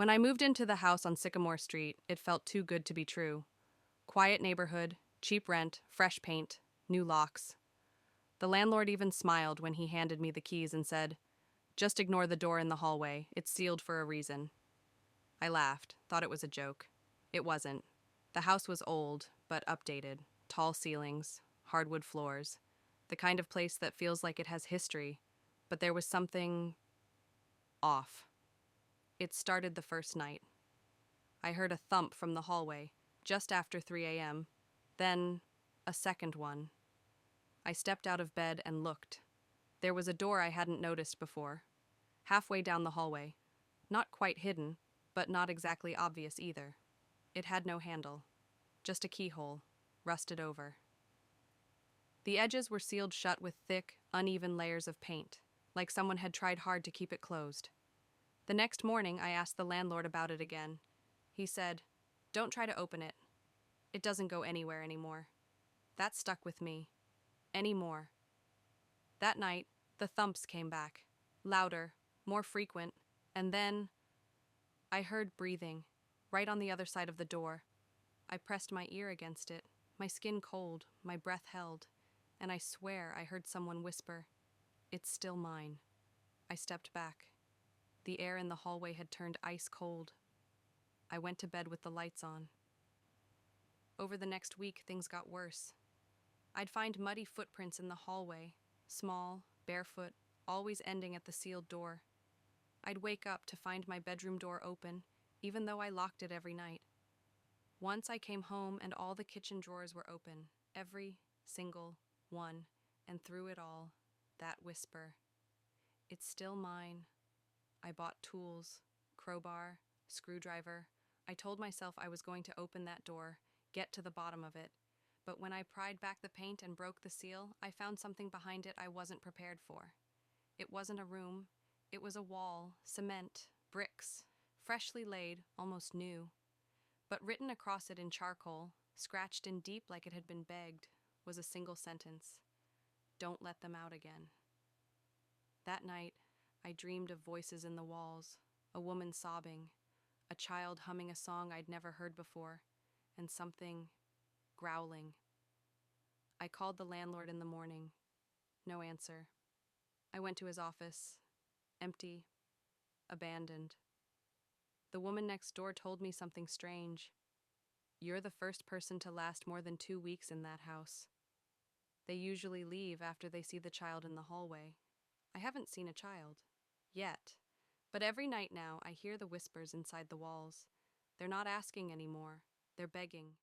When I moved into the house on Sycamore Street, it felt too good to be true. Quiet neighborhood, cheap rent, fresh paint, new locks. The landlord even smiled when he handed me the keys and said, "Just ignore the door in the hallway. It's sealed for a reason." I laughed, thought it was a joke. It wasn't. The house was old, but updated. Tall ceilings, hardwood floors. The kind of place that feels like it has history, but there was something off. It started the first night. I heard a thump from the hallway, just after 3 a.m., then a second one. I stepped out of bed and looked. There was a door I hadn't noticed before, halfway down the hallway. Not quite hidden, but not exactly obvious either. It had no handle, just a keyhole, rusted over. The edges were sealed shut with thick, uneven layers of paint, like someone had tried hard to keep it closed. The next morning, I asked the landlord about it again. He said, "Don't try to open it. It doesn't go anywhere anymore." That stuck with me. Anymore. That night, the thumps came back, louder, more frequent, and then I heard breathing, right on the other side of the door. I pressed my ear against it, my skin cold, my breath held, and I swear I heard someone whisper, "It's still mine." I stepped back. The air in the hallway had turned ice cold. I went to bed with the lights on. Over the next week, things got worse. I'd find muddy footprints in the hallway, small, barefoot, always ending at the sealed door. I'd wake up to find my bedroom door open, even though I locked it every night. Once I came home and all the kitchen drawers were open, every single one, and through it all, that whisper, "It's still mine." I bought tools, crowbar, screwdriver. I told myself I was going to open that door, get to the bottom of it. But when I pried back the paint and broke the seal, I found something behind it I wasn't prepared for. It wasn't a room. It was a wall, cement, bricks, freshly laid, almost new. But written across it in charcoal, scratched in deep like it had been begged, was a single sentence. "Don't let them out again." That night, I dreamed of voices in the walls, a woman sobbing, a child humming a song I'd never heard before, and something growling. I called the landlord in the morning. No answer. I went to his office. Empty. Abandoned. The woman next door told me something strange. "You're the first person to last more than 2 weeks in that house. They usually leave after they see the child in the hallway." I haven't seen a child. Yet. But every night now I hear the whispers inside the walls. They're not asking anymore. They're begging.